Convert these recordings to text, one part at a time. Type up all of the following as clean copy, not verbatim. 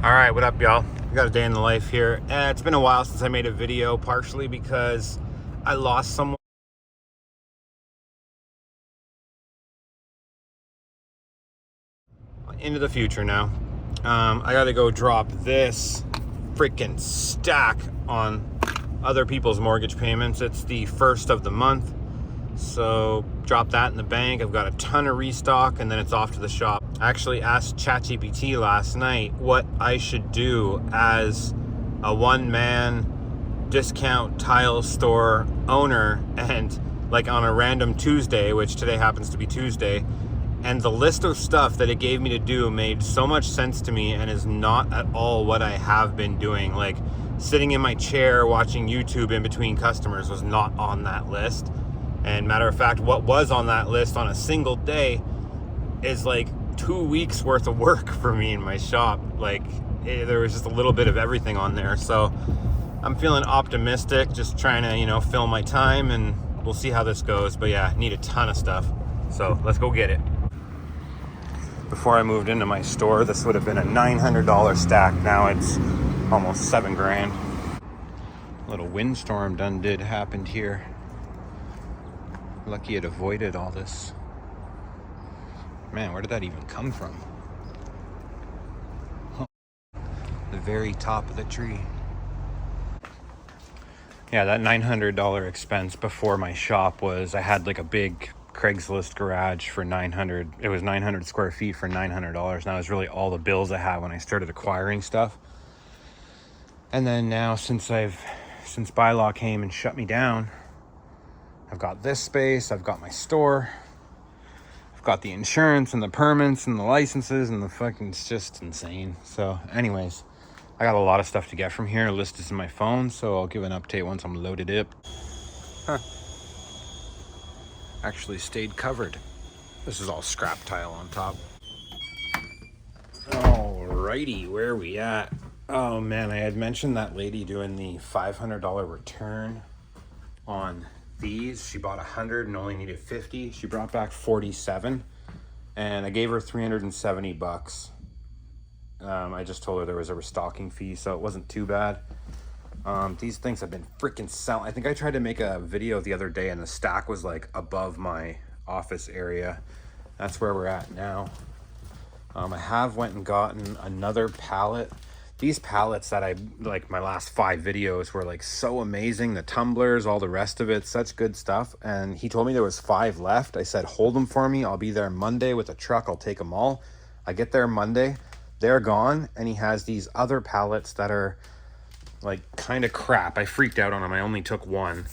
All right, what up, y'all? We got a day in the life here. It's been a while since I made a video, partially because I lost someone into the future now. I got to go drop this freaking stack on other people's mortgage payments. It's the first of the month, so drop that in the bank. I've got a ton of restock, and then it's off to the shop. I actually asked ChatGPT last night what I should do as a one-man discount tile store owner, and like on a random Tuesday, which today happens to be Tuesday, and the list of stuff that it gave me to do made so much sense to me and is not at all what I have been doing. Like sitting in my chair watching YouTube in between customers was not on that list. And matter of fact, what was on that list on a single day is like 2 weeks worth of work for me in my shop. Like there was just a little bit of everything on there. So I'm feeling optimistic, just trying to, fill my time, and we'll see how this goes. But yeah, I need a ton of stuff. So let's go get it. Before I moved into my store, this would have been a $900 stack. Now it's almost $7,000. A little windstorm did happen here. Lucky it avoided all this. Man, where did that even come from? Oh, the very top of the tree. Yeah, that $900 expense before my shop was, I had like a big Craigslist garage for 900. It was 900 square feet for $900. And that was really all the bills I had when I started acquiring stuff. And then now, since bylaw came and shut me down, I've got this space, I've got my store, I've got the insurance and the permits and the licenses and the fucking, it's just insane. So anyways, I got a lot of stuff to get from here. A list is in my phone, so I'll give an update once I'm loaded up. Actually stayed covered. This is all scrap tile on top. Alrighty, where are we at? Oh man, I had mentioned that lady doing the $500 return on these. She bought 100 and only needed 50. She brought back 47, and I gave her 370 bucks. I just told her there was a restocking fee, so it wasn't too bad. These things have been freaking selling. I think I tried to make a video the other day and the stack was like above my office area. That's where we're at now. I have went and gotten another pallet. These pallets that I like, my last 5 videos were like so amazing. The tumblers, all the rest of it, such good stuff. And he told me there was 5 left. I said, hold them for me. I'll be there Monday with a truck. I'll take them all. I get there Monday, they're gone. And he has these other pallets that are like kind of crap. I freaked out on them. I only took one,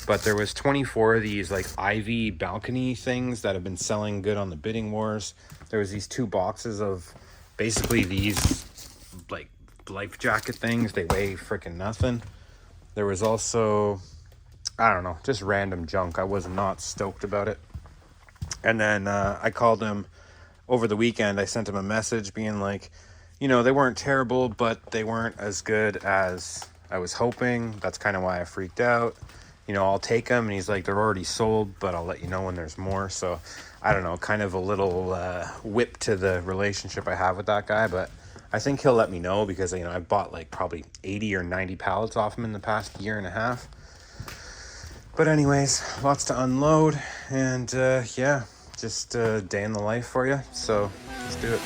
but there was 24 of these like Ivy balcony things that have been selling good on the bidding wars. There was these 2 boxes of basically these like life jacket things. They weigh freaking nothing. There was also, I don't know, just random junk. I was not stoked about it. And then I called him over the weekend. I sent him a message being like, they weren't terrible, but they weren't as good as I was hoping. That's kind of why I freaked out. I'll take them. And he's like, they're already sold, but I'll let you know when there's more. So I don't know, kind of a little whip to the relationship I have with that guy. But I think he'll let me know because, I've bought like probably 80 or 90 pallets off him in the past year and a half. But anyways, lots to unload. And yeah, just a day in the life for you. So let's do it.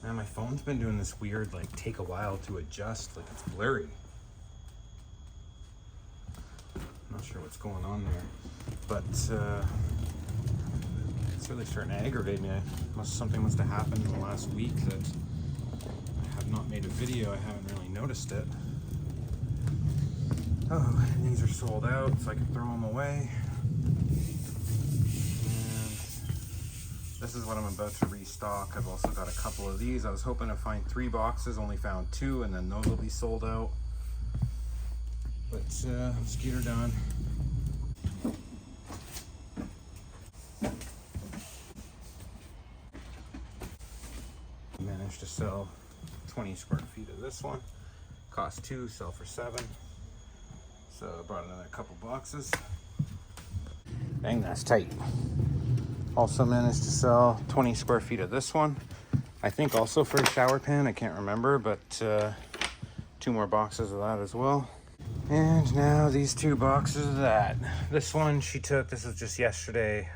Man, my phone's been doing this weird, like, take a while to adjust, like it's blurry. I'm not sure what's going on there, but it's really starting to aggravate me. Something must have happened in the last week that I have not made a video. I haven't really noticed it. Oh, and these are sold out, so I can throw them away. This is what I'm about to restock. I've also got a couple of these. I was hoping to find 3 boxes, only found 2, and then those will be sold out. But let's get her done. Managed to sell 20 square feet of this one. Cost 2, sell for 7. So I brought another couple boxes. Dang, that's tight. Also managed to sell 20 square feet of this one. I think also for a shower pan, I can't remember, but 2 more boxes of that as well. And now these 2 boxes of that. This one she took, this was just yesterday,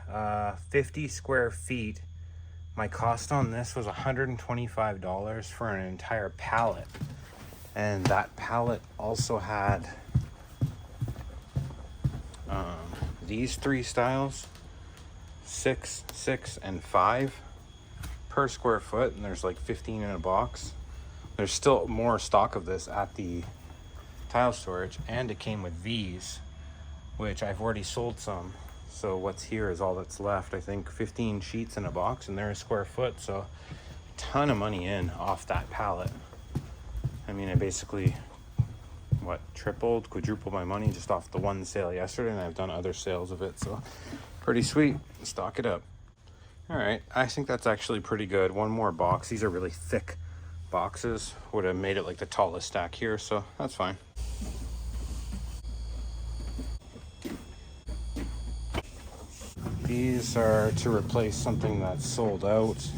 50 square feet. My cost on this was $125 for an entire pallet. And that pallet also had these 3 styles, 6, 6, and 5 per square foot, and there's like 15 in a box. There's still more stock of this at the tile storage, and it came with these, which I've already sold some. So what's here is all that's left. I think 15 sheets in a box, and they're a square foot, so a ton of money in off that pallet. I mean, I basically tripled, quadrupled my money just off the one sale yesterday, and I've done other sales of it, so pretty sweet. Stock it up. All right, I think that's actually pretty good. One more box. These are really thick boxes. Would have made it like the tallest stack here, so that's fine. These are to replace something that's sold out.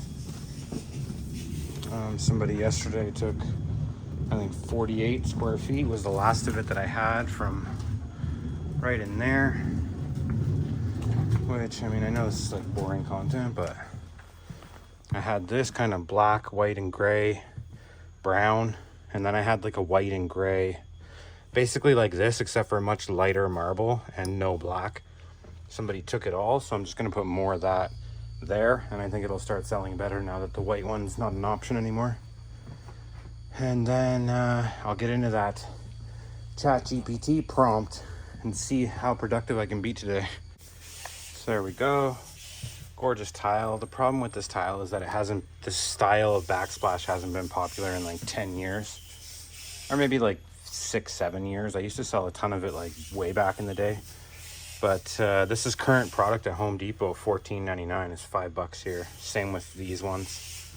Somebody yesterday took, I think 48 square feet was the last of it that I had from right in there. Which, I mean, I know this is like boring content, but I had this kind of black, white, and gray, brown, and then I had like a white and gray, basically like this, except for a much lighter marble and no black. Somebody took it all, so I'm just going to put more of that there, and I think it'll start selling better now that the white one's not an option anymore. And then I'll get into that ChatGPT prompt and see how productive I can be today. So there we go. Gorgeous tile. The problem with this tile is that this style of backsplash hasn't been popular in like 10 years, or maybe like 6-7 years. I used to sell a ton of it like way back in the day. But this is current product at Home Depot, $14.99. It's $5 here. Same with these ones,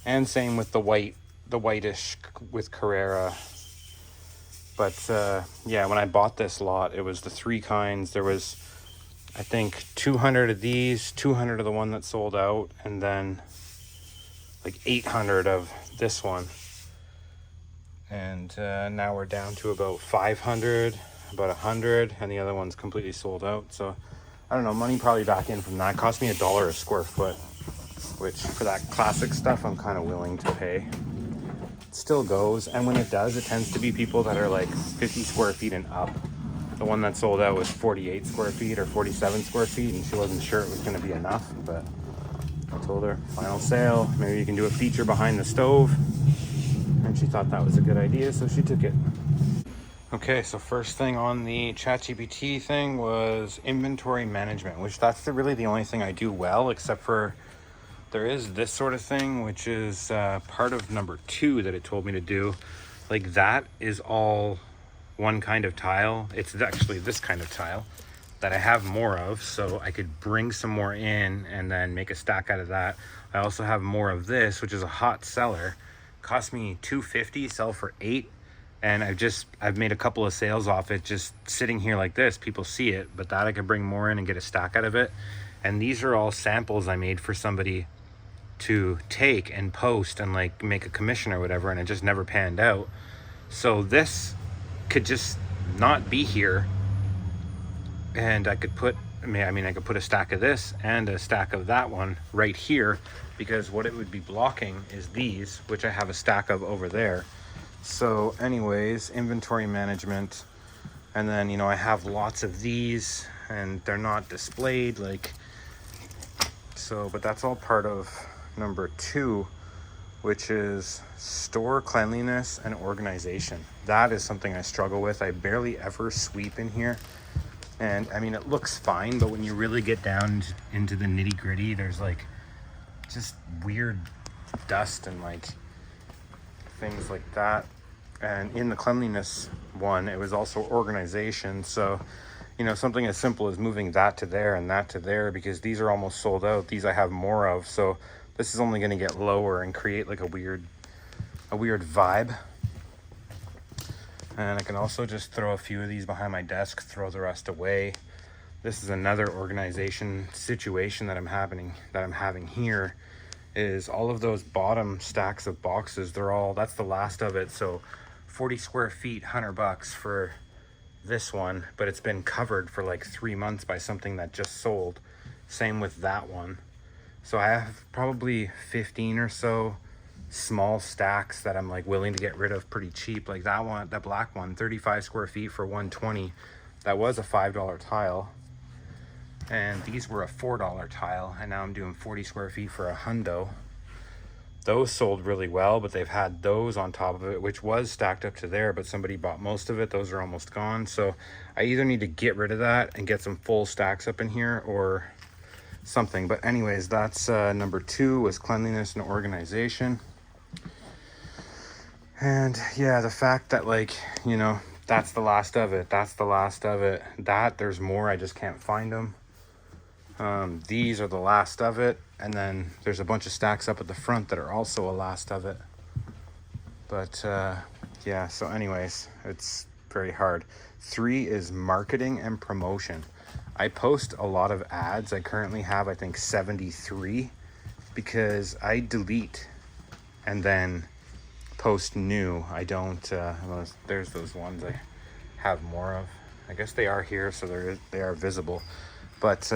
and same with the whitish with Carrera. But yeah, when I bought this lot, it was the 3 kinds. There was, I think, 200 of these, 200 of the one that sold out, and then like 800 of this one. And now we're down to about 500. About 100, and the other one's completely sold out. So I don't know, money probably back in from that. It cost me $1 a square foot, which for that classic stuff I'm kind of willing to pay. It still goes, and when it does, it tends to be people that are like 50 square feet and up. The one that sold out was 48 square feet or 47 square feet, and she wasn't sure it was going to be enough, but I told her, final sale, maybe you can do a feature behind the stove, and she thought that was a good idea, so she took it. Okay, so first thing on the ChatGPT thing was inventory management, which that's really the only thing I do well, except for there is this sort of thing, which is part of number 2 that it told me to do. Like that is all one kind of tile. It's actually this kind of tile that I have more of, so I could bring some more in and then make a stack out of that. I also have more of this, which is a hot seller. Cost me $2.50, sell for $8. And I've made a couple of sales off it just sitting here like this. People see it, but that I could bring more in and get a stack out of it. And these are all samples I made for somebody to take and post and like make a commission or whatever, and it just never panned out. So this could just not be here, and I could put, I could put a stack of this and a stack of that one right here, because what it would be blocking is these, which I have a stack of over there. So anyways, inventory management, and then, you know, I have lots of these and they're not displayed, like, so, but that's all part of number 2, which is store cleanliness and organization. That is something I struggle with. I barely ever sweep in here, and I mean, it looks fine, but when you really get down into the nitty gritty, there's like just weird dust and like things like that. And in the cleanliness one, it was also organization. So, you know, something as simple as moving that to there and that to there, because these are almost sold out. These I have more of, so this is only going to get lower and create like a weird a weird vibe. And I can also just throw a few of these behind my desk, throw the rest away. This is another organization situation that I'm having here, is all of those bottom stacks of boxes, that's the last of it. So 40 square feet, $100 for this one, but it's been covered for like 3 months by something that just sold. Same with that one. So I have probably 15 or so small stacks that I'm like willing to get rid of pretty cheap. Like that one, that black one, 35 square feet for 120. That was a $5 tile. And these were a $4 tile. And now I'm doing 40 square feet for a hundo. Those sold really well, but they've had those on top of it, which was stacked up to there, but somebody bought most of it. Those are almost gone. So I either need to get rid of that and get some full stacks up in here or something. But anyways, that's number 2 was cleanliness and organization. And yeah, the fact that, like, you know, that's the last of it. There's more, I just can't find them. These are the last of it, and then there's a bunch of stacks up at the front that are also a last of it. But yeah, so anyways, it's very hard. 3 is marketing and promotion. I post a lot of ads. I currently have, I think, 73, because I delete and then post new. I don't there's those ones I have more of. I guess they are here, so they are visible. But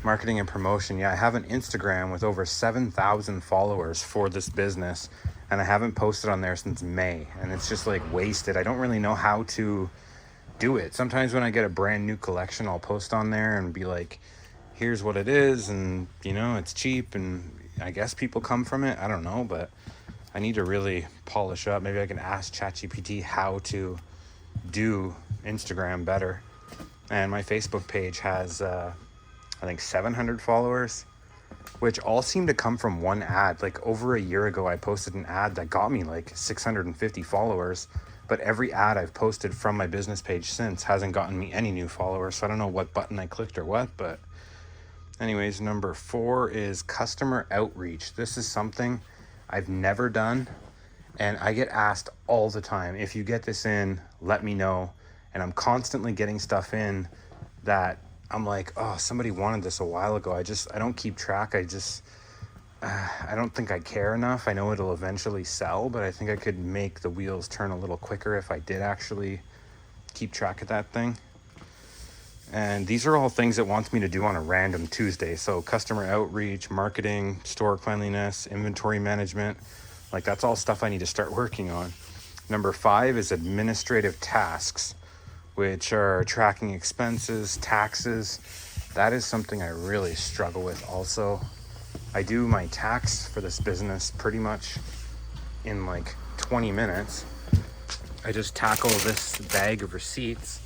marketing and promotion, yeah, I have an Instagram with over 7,000 followers for this business, and I haven't posted on there since May, and it's just like wasted. I don't really know how to do it. Sometimes when I get a brand new collection, I'll post on there and be like, here's what it is, and you know, it's cheap, and I guess people come from it. I don't know, but I need to really polish up. Maybe I can ask ChatGPT how to do Instagram better. And my Facebook page has I think 700 followers, which all seem to come from one ad. Like over a year ago, I posted an ad that got me like 650 followers, but every ad I've posted from my business page since hasn't gotten me any new followers. So I don't know what button I clicked or what, but anyways, number 4 is customer outreach. This is something I've never done, and I get asked all the time, if you get this in, let me know. And I'm constantly getting stuff in that I'm like, oh, somebody wanted this a while ago. I don't keep track. I don't think I care enough. I know it'll eventually sell, but I think I could make the wheels turn a little quicker if I did actually keep track of that thing. And these are all things it wants me to do on a random Tuesday. So customer outreach, marketing, store cleanliness, inventory management, like that's all stuff I need to start working on. Number 5 is administrative tasks, which are tracking expenses, taxes. That is something I really struggle with also. I do my tax for this business pretty much in like 20 minutes. I just tackle this bag of receipts,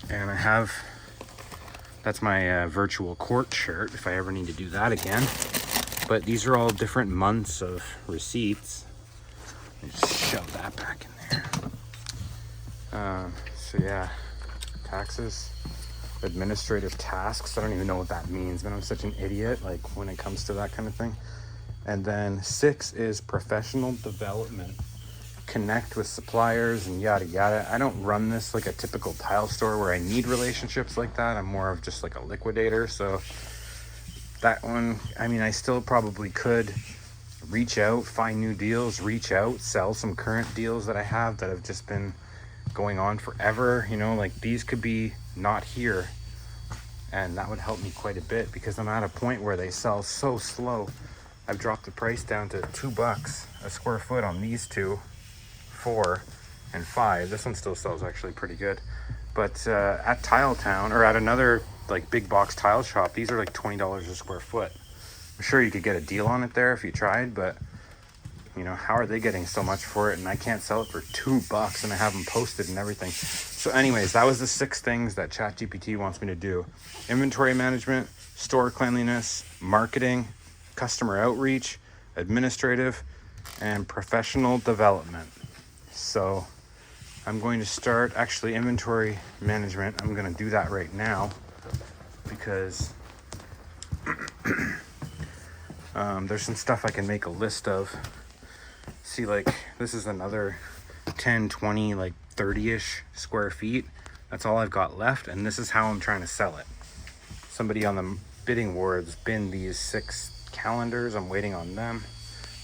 and that's my virtual court shirt if I ever need to do that again. But these are all different months of receipts. Let me just shove that back in there. So yeah, taxes, administrative tasks. I don't even know what that means, but I'm such an idiot like when it comes to that kind of thing. And then 6 is professional development. Connect with suppliers and yada yada. I don't run this like a typical tile store where I need relationships like that. I'm more of just like a liquidator. So that one, I mean, I still probably could reach out, find new deals, sell some current deals that I have that have just been going on forever. You know, like these could be not here, and that would help me quite a bit because I'm at a point where they sell so slow. I've dropped the price down to $2 a square foot on these 2, 4 and 5. This one still sells actually pretty good, but at Tile Town or at another like big box tile shop, these are like $20 a square foot. I'm sure you could get a deal on it there if you tried, but you know, how are they getting so much for it and I can't sell it for $2 and I have them posted and everything. So anyways, that was the 6 things that ChatGPT wants me to do: inventory management, store cleanliness, marketing, customer outreach, administrative, and professional development. So I'm going to start actually inventory management. I'm going to do that right now because there's some stuff I can make a list of See, like, this is another 10, 20, like 30-ish square feet. That's all I've got left, and this is how I'm trying to sell it. Somebody on the bidding wars binned these 6 calendars. I'm waiting on them.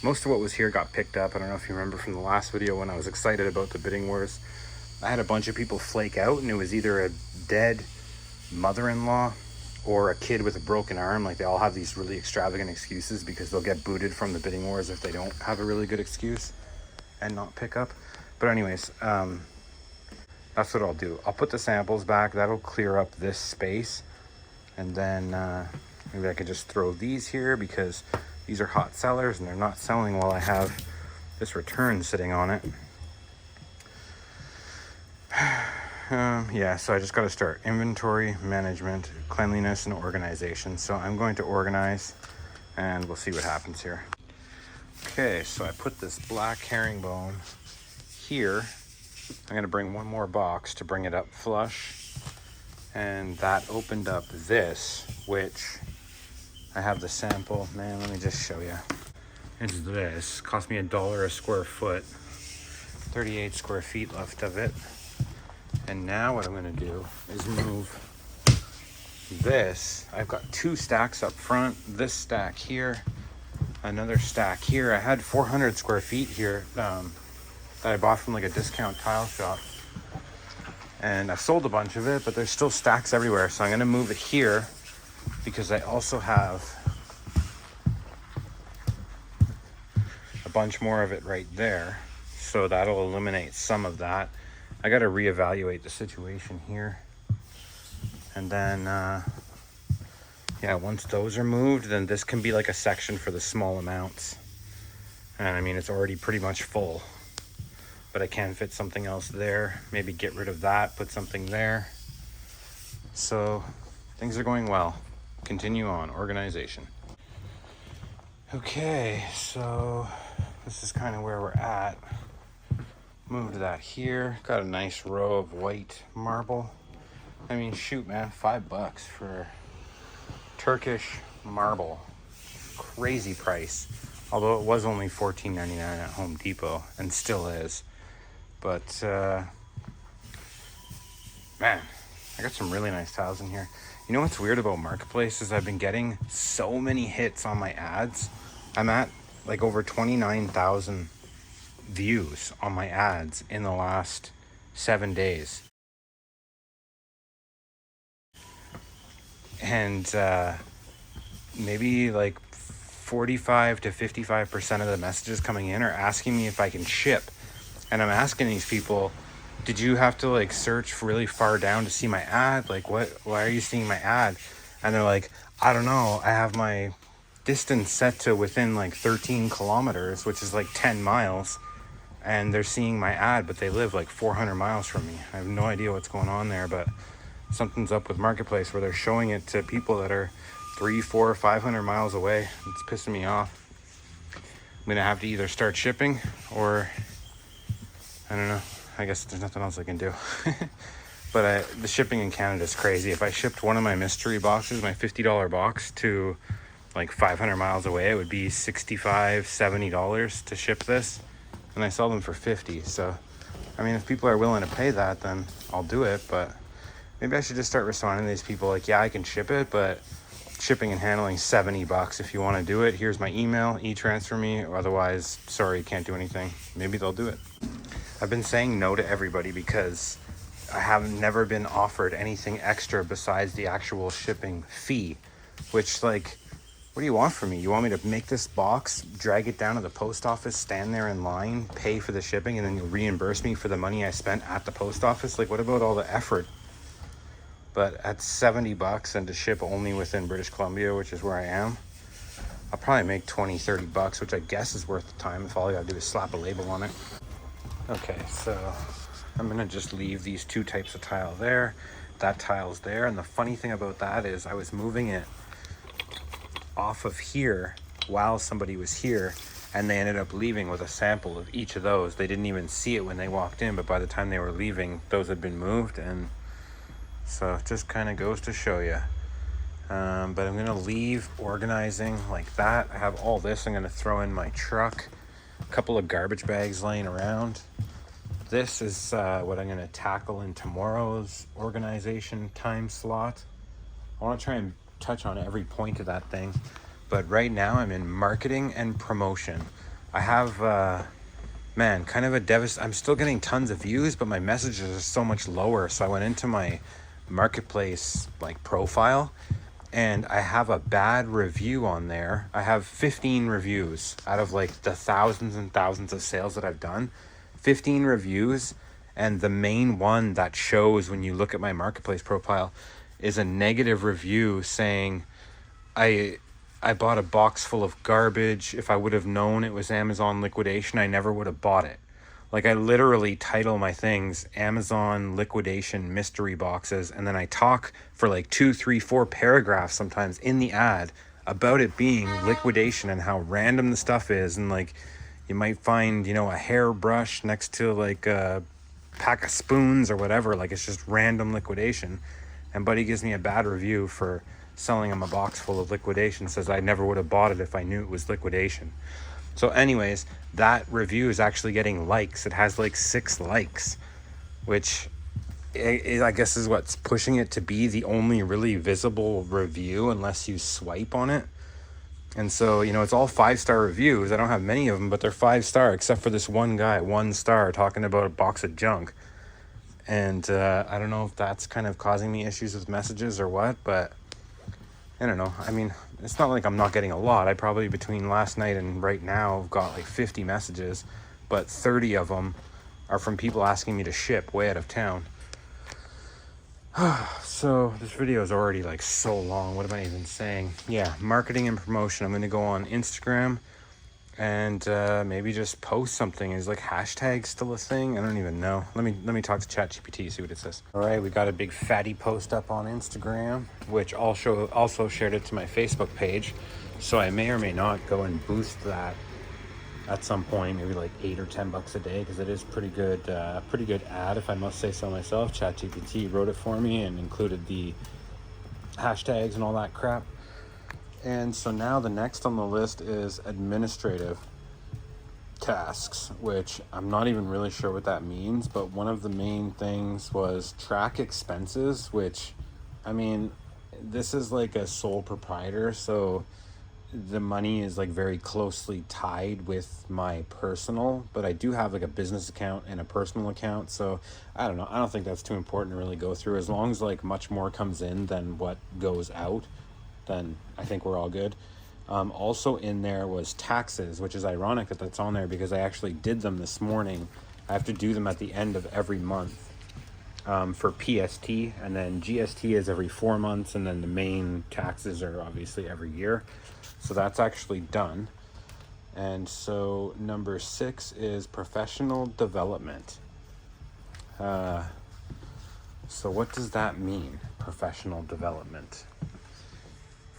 Most of what was here got picked up. I don't know if you remember from the last video when I was excited about the bidding wars. I had a bunch of people flake out, and it was either a dead mother-in-law or a kid with a broken arm. Like, they all have these really extravagant excuses because they'll get booted from the bidding wars if they don't have a really good excuse and not pick up. But anyways, that's what I'll do. I'll put the samples back. That'll clear up this space. And then maybe I could just throw these here because these are hot sellers and they're not selling while I have this return sitting on it. Yeah, so I just got to start inventory management, cleanliness, and organization. So I'm going to organize and we'll see what happens here. Okay, so I put this black herringbone here. I'm going to bring one more box to bring it up flush. And that opened up this, which I have the sample. Man, let me just show you. It's this. Cost me $1 a square foot. 38 square feet left of it. And now what I'm going to do is move this. I've got 2 stacks up front. This stack here, another stack here. I had 400 square feet here that I bought from like a discount tile shop. And I've sold a bunch of it, but there's still stacks everywhere. So I'm going to move it here because I also have a bunch more of it right there. So that'll eliminate some of that. I got to reevaluate the situation here. And then, yeah, once those are moved, then this can be like a section for the small amounts. And I mean, it's already pretty much full. But I can fit something else there. Maybe get rid of that, put something there. So things are going well. Continue on, organization. Okay, so this is kind of where we're at. Moved that here. Got a nice row of white marble. I mean, shoot, man, $5 for Turkish marble. Crazy price. Although it was only $14.99 at Home Depot, and still is. But, man, I got some really nice tiles in here. You know what's weird about Marketplace is I've been getting so many hits on my ads. I'm at like over 29,000 views on my ads in the last 7 days. And maybe like 45 to 55% of the messages coming in are asking me if I can ship. And I'm asking these people, did you have to like search really far down to see my ad? Like, why are you seeing my ad? And they're like, I don't know. I have my distance set to within like 13 kilometers, which is like 10 miles. And they're seeing my ad, but they live like 400 miles from me. I have no idea what's going on there, but something's up with Marketplace where they're showing it to people that are 300, 400, 500 miles away. It's pissing me off. I'm gonna have to either start shipping or I don't know. I guess there's nothing else I can do. But the shipping in Canada is crazy. If I shipped one of my mystery boxes, my $50 box, to like 500 miles away, it would be $65, $70 to ship this. And I sell them for $50. So, I mean, if people are willing to pay that, then I'll do it. But maybe I should just start responding to these people like, yeah, I can ship it, but shipping and handling $70. If you want to do it, here's my email, e-transfer me. Otherwise, sorry, can't do anything. Maybe they'll do it. I've been saying no to everybody because I have never been offered anything extra besides the actual shipping fee, which, like, what do you want from me? You want me to make this box, drag it down to the post office, stand there in line, pay for the shipping, and then you'll reimburse me for the money I spent at the post office? Like, what about all the effort? But at $70 and to ship only within British Columbia, which is where I am, I'll probably make $20, $30, which I guess is worth the time if all I gotta do is slap a label on it. Okay, so I'm gonna just leave these 2 types of tile there. That tile's there, and the funny thing about that is I was moving it off of here while somebody was here, and they ended up leaving with a sample of each of those. They didn't even see it when they walked in, but by the time they were leaving, those had been moved. And so it just kind of goes to show you. But I'm gonna leave organizing like that. I have all this I'm gonna throw in my truck. a couple of garbage bags laying around. This is what I'm going to tackle in tomorrow's organization time slot. I want to try and touch on every point of that thing, but right now I'm in marketing and promotion. I have man, kind of a I'm still getting tons of views, but my messages are so much lower. So I went into my marketplace like profile, and I have a bad review on there. I have 15 reviews out of like the thousands and thousands of sales that I've done. 15 reviews, and the main one that shows when you look at my marketplace profile is a negative review saying I bought a box full of garbage. If I would have known it was Amazon liquidation, I never would have bought it. Like, I literally title my things Amazon liquidation mystery boxes, and then I talk for like 2, 3, 4 paragraphs sometimes in the ad about it being liquidation and how random the stuff is. And like, you might find, you know, a hairbrush next to like a pack of spoons or whatever. Like, it's just random liquidation. And Buddy gives me a bad review for selling him a box full of liquidation, says I never would have bought it if I knew it was liquidation. So anyways, that review is actually getting likes. It has like 6 likes, which I guess is what's pushing it to be the only really visible review unless you swipe on it. And so, you know, it's all 5-star reviews. I don't have many of them, but they're 5-star, except for this one guy, 1 star, talking about a box of junk. And I don't know if that's kind of causing me issues with messages or what, but I don't know. I mean, it's not like I'm not getting a lot. I probably, between last night and right now, have got like 50 messages, but 30 of them are from people asking me to ship way out of town. So this video is already like so long. What am I even saying? Yeah, marketing and promotion. I'm going to go on Instagram and maybe just post something. Is like hashtag still a thing? I don't even know. Let me talk to ChatGPT, see what it says. All right, we got a big fatty post up on Instagram, which also shared it to my Facebook page. So I may or may not go and boost that at some point, maybe like $8 or $10 a day, because it is pretty good ad, if I must say so myself. ChatGPT wrote it for me and included the hashtags and all that crap. And so now the next on the list is administrative tasks, which I'm not even really sure what that means, but one of the main things was track expenses, which, I mean, this is like a sole proprietor, so the money is like very closely tied with my personal, but I do have like a business account and a personal account, so I don't know. I don't think that's too important to really go through. As long as like much more comes in than what goes out, then I think we're all good. Also in there was taxes, which is ironic that that's on there because I actually did them this morning. I have to do them at the end of every month for PST, and then GST is every 4 months, and then the main taxes are obviously every year. So that's actually done. And so number 6 is professional development. So what does that mean, professional development?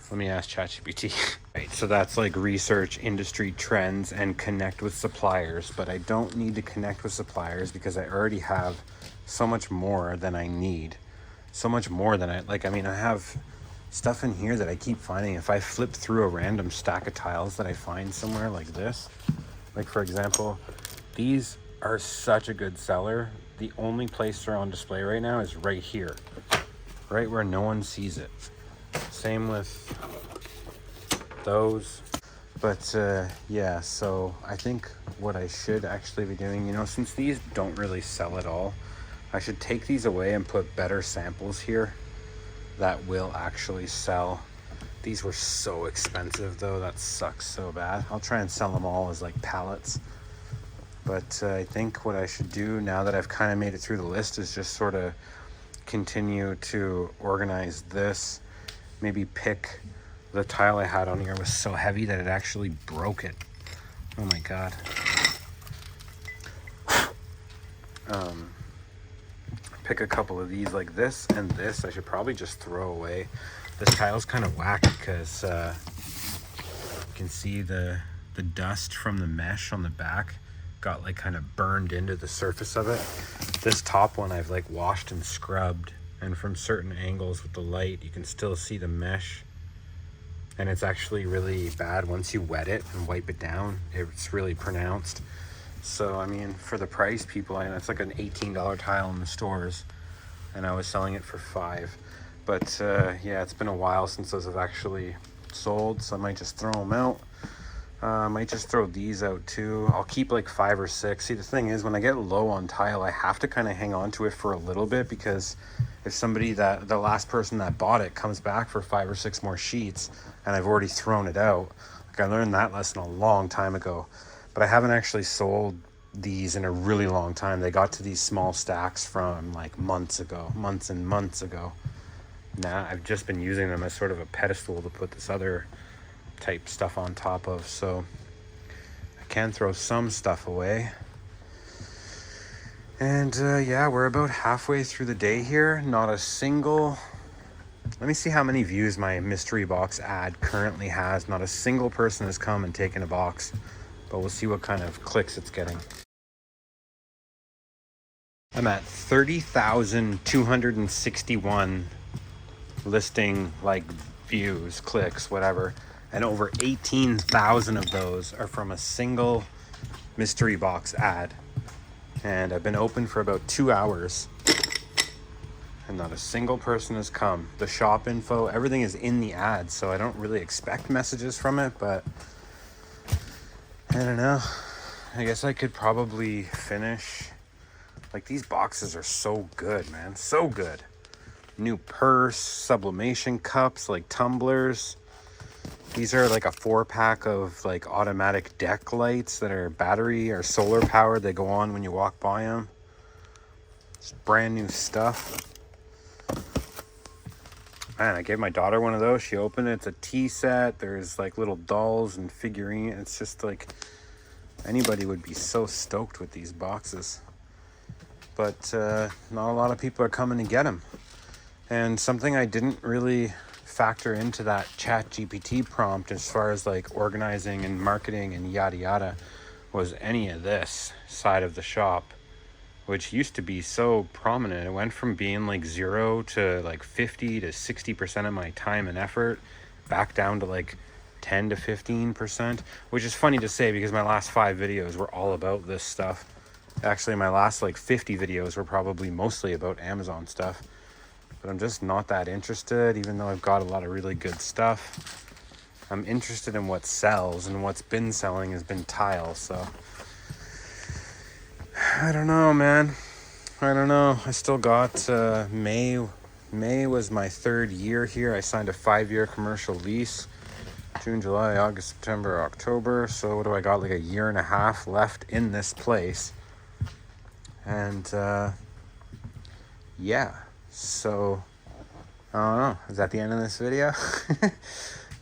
Let me ask ChatGPT. Right, so that's like research industry trends and connect with suppliers, but I don't need to connect with suppliers because I already have so much more than I need. So much more than I mean, I have stuff in here that I keep finding. If I flip through a random stack of tiles that I find somewhere like this, like for example, these are such a good seller. The only place they're on display right now is right here, right where no one sees it. Same with those. But yeah, so I think what I should actually be doing, you know, since these don't really sell at all, I should take these away and put better samples here that will actually sell. These were so expensive though, that sucks so bad. I'll try and sell them all as like pallets. But I think what I should do now that I've kind of made it through the list is just sort of continue to organize this. Maybe pick the tile I had on here was so heavy that it actually broke it. Oh my god. Pick a couple of these like this and this. I should probably just throw away. This tile's kind of whack because you can see the dust from the mesh on the back got like kind of burned into the surface of it. This top one I've like washed and scrubbed, and from certain angles with the light you can still see the mesh and it's actually really bad once you wet it and wipe it down. It's really pronounced. So I mean, for the price, people, and it's like an $18 tile in the stores, and I was selling it for $5. But yeah, it's been a while since those have actually sold, so I might just throw them out. I might just throw these out too. I'll keep like 5 or 6. See, the thing is, when I get low on tile, I have to kind of hang on to it for a little bit, because if somebody, that the last person that bought it comes back for 5 or 6 more sheets and I've already thrown it out, like I learned that lesson a long time ago. But I haven't actually sold these in a really long time. They got to these small stacks from like months and months ago. Now I've just been using them as sort of a pedestal to put this other type stuff on top of, so I can throw some stuff away. And yeah, we're about halfway through the day here. Not a single, let me see how many views my mystery box ad currently has. Not a single person has come and taken a box, but we'll see what kind of clicks it's getting. I'm at 30,261 listing, like, views, clicks, whatever, and over 18,000 of those are from a single mystery box ad. And I've been open for about 2 hours and not a single person has come. The shop info, everything is in the ad, so I don't really expect messages from it, but I don't know. I guess I could probably finish. Like, these boxes are so good, man, so good. New purse, sublimation cups, like tumblers. These are like a 4-pack of like automatic deck lights that are battery or solar powered. They go on when you walk by them. It's brand new stuff. Man, I gave my daughter one of those. She opened it. It's a tea set. There's like little dolls and figurines. It's just like, anybody would be so stoked with these boxes. But not a lot of people are coming to get them. And something I didn't really factor into that chat GPT prompt as far as like organizing and marketing and yada yada was any of this side of the shop, which used to be so prominent. It went from being like 0 to like 50 to 60% of my time and effort, back down to like 10 to 15%, which is funny to say because my last 5 videos were all about this stuff. Actually, my last like 50 videos were probably mostly about Amazon stuff. But I'm just not that interested, even though I've got a lot of really good stuff. I'm interested in what sells, and what's been selling has been tile, so I don't know, man. I don't know. I still got May was my 3rd year here. I signed a 5-year commercial lease. June, July, August, September, October. So what do I got? Like a year and a half left in this place. And yeah. So, I don't know. Is that the end of this video?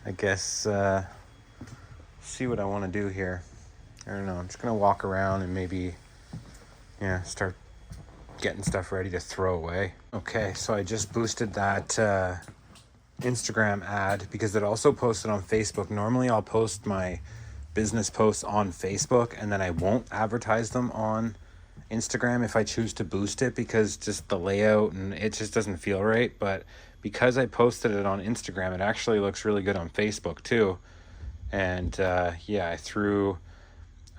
I guess, see what I want to do here. I don't know. I'm just going to walk around and maybe, yeah, start getting stuff ready to throw away. Okay, so I just boosted that Instagram ad because it also posted on Facebook. Normally, I'll post my business posts on Facebook and then I won't advertise them on Instagram if I choose to boost it, because just the layout and it just doesn't feel right. But because I posted it on Instagram, it actually looks really good on Facebook too. And yeah, I threw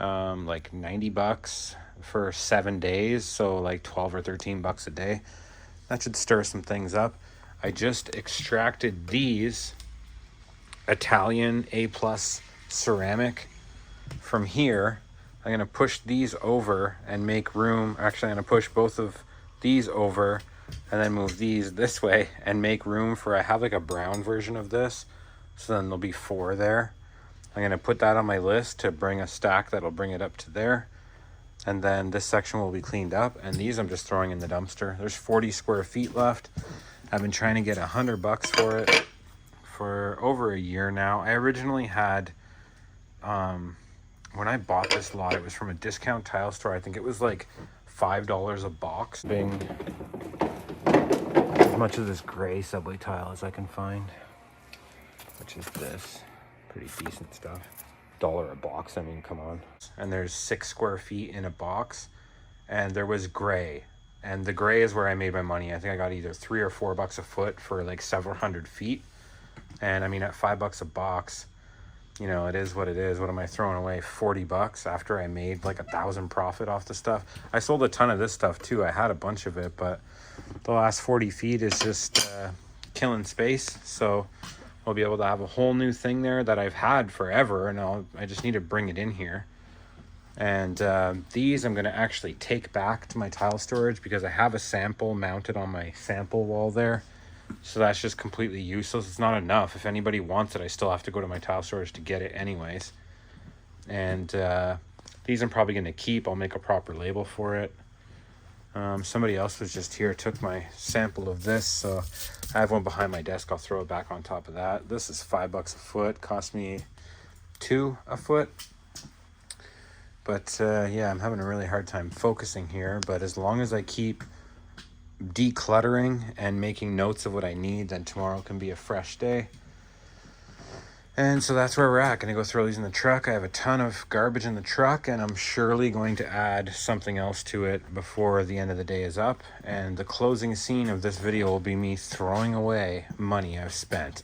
like $90 for 7 days, so like 12 or 13 bucks a day. That should stir some things up. I just extracted these Italian A+ ceramic from here. I'm going to push these over and make room. Actually, I'm going to push both of these over and then move these this way and make room for, I have like a brown version of this. So then there'll be 4 there. I'm going to put that on my list to bring a stack that'll bring it up to there. And then this section will be cleaned up. And these I'm just throwing in the dumpster. There's 40 square feet left. I've been trying to get $100 for it for over a year now. I originally had, when I bought this lot, it was from a discount tile store. I think it was like $5 a box. Being as much of this gray subway tile as I can find, which is this pretty decent stuff. $1 a box, I mean, come on. And there's 6 square feet in a box, and there was gray, and the gray is where I made my money. I think I got either $3 or $4 a foot for like several hundred feet. And I mean, at $5 a box, you know, it is what it is. What am I throwing away? $40 after I made like 1,000 profit off the stuff. I sold a ton of this stuff too. I had a bunch of it, but the last 40 feet is just killing space. So I'll be able to have a whole new thing there that I've had forever, and I just need to bring it in here. And these I'm going to actually take back to my tile storage because I have a sample mounted on my sample wall there. So that's just completely useless. It's not enough. If anybody wants it, I still have to go to my tile storage to get it anyways. And these I'm probably going to keep. I'll make a proper label for it. Somebody else was just here, took my sample of this, so I have one behind my desk. I'll throw it back on top of that. This is $5 a foot, cost me $2 a foot. But yeah, I'm having a really hard time focusing here, but as long as I keep decluttering and making notes of what I need, then tomorrow can be a fresh day. And so that's where we're at. Gonna go throw these in the truck. I have a ton of garbage in the truck, and I'm surely going to add something else to it before the end of the day is up. And the closing scene of this video will be me throwing away money I've spent.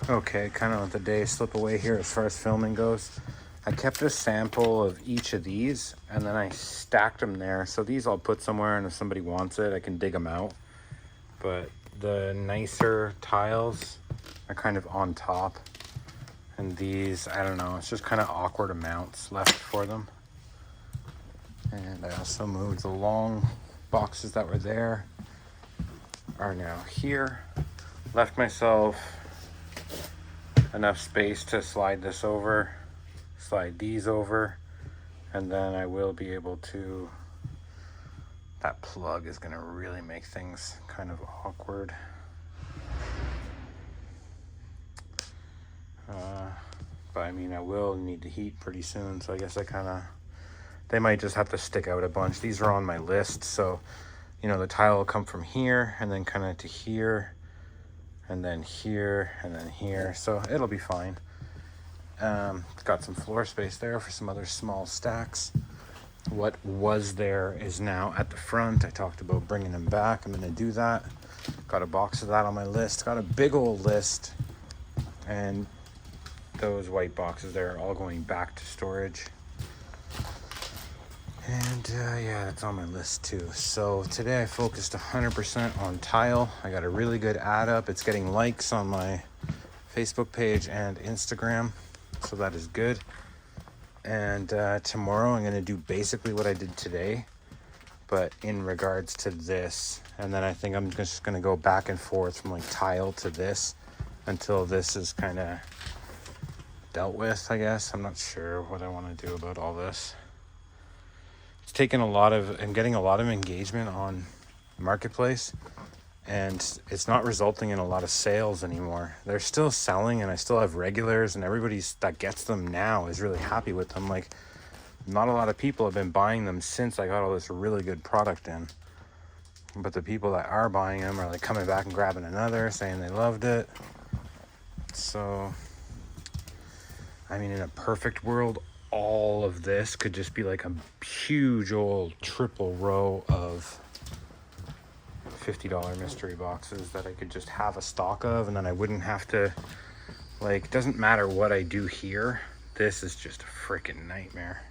Okay, kind of let the day slip away here as far as filming goes. I kept a sample of each of these, and then I stacked them there. So these I'll put somewhere, and if somebody wants it, I can dig them out. But the nicer tiles are kind of on top. And these, I don't know, it's just kind of awkward amounts left for them. And I also moved the long boxes that were there, are now here. Left myself enough space to slide this over, slide these over, and then I will be able to, that plug is going to really make things kind of awkward. But I mean, I will need to heat pretty soon, so I guess they might just have to stick out a bunch. These are on my list, so you know, the tile will come from here and then kind of to here, and then here, and then here, so it'll be fine. It's got some floor space there for some other small stacks. What was there is now at the front. I talked about bringing them back. I'm going to do that. Got a box of that on my list. Got a big old list, and those white boxes there are all going back to storage. And yeah, that's on my list too. So today I focused 100% on tile. I got a really good ad up. It's getting likes on my Facebook page and Instagram, so that is good. And tomorrow I'm going to do basically what I did today, but in regards to this. And then I think I'm just going to go back and forth from like tile to this until this is kind of dealt with, I guess. I'm not sure what I want to do about all this. It's taken I'm getting a lot of engagement on Marketplace, and it's not resulting in a lot of sales anymore. They're still selling, and I still have regulars, and everybody that gets them now is really happy with them. Like, not a lot of people have been buying them since I got all this really good product in. But the people that are buying them are like coming back and grabbing another, saying they loved it. So, I mean, in a perfect world, all of this could just be like a huge old triple row of $50 mystery boxes that I could just have a stock of, and then I wouldn't have to, like, doesn't matter what I do here. This is just a freaking nightmare.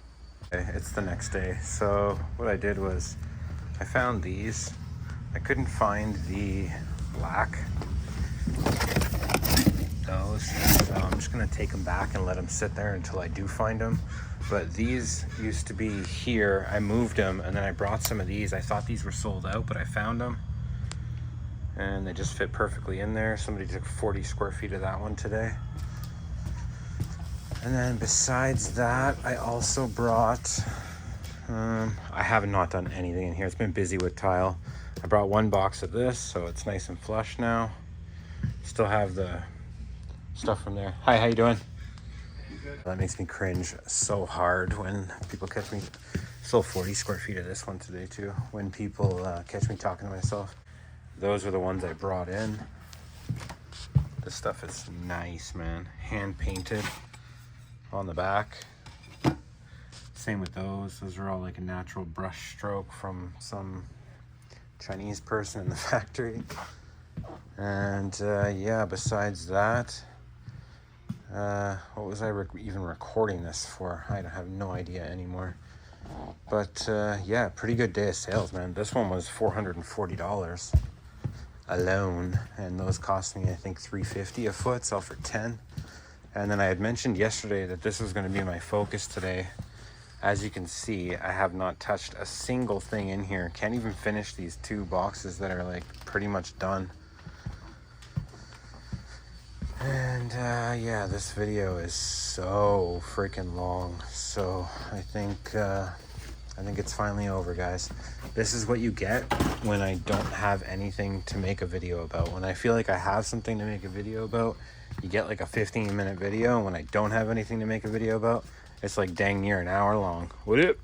Okay, it's the next day. So what I did was I found these. I couldn't find the black, those, so I'm just gonna take them back and let them sit there until I do find them. But these used to be here. I moved them, and then I brought some of these. I thought these were sold out, but I found them, and they just fit perfectly in there. Somebody took 40 square feet of that one today. And then besides that, I also brought, I have not done anything in here. It's been busy with tile. I brought one box of this, so it's nice and flush now. Still have the stuff from there. Hi, how you doing? That makes me cringe so hard when people catch me. Still 40 square feet of this one today too. When people catch me talking to myself. Those are the ones I brought in. This stuff is nice, man. Hand painted on the back. Same with those. Those are all like a natural brush stroke from some Chinese person in the factory. And yeah, besides that, what was I even recording this for? I have no idea anymore. But yeah, pretty good day of sales, man. This one was $440 alone, and those cost me, I think, $350 a foot, sell for 10. And then I had mentioned yesterday that this was going to be my focus today. As you can see, I have not touched a single thing in here. Can't even finish these 2 boxes that are like pretty much done. And yeah, this video is so freaking long. So I think it's finally over, guys. This is what you get when I don't have anything to make a video about. When I feel like I have something to make a video about, you get like a 15-minute video. And when I don't have anything to make a video about, it's like dang near an hour long. What up?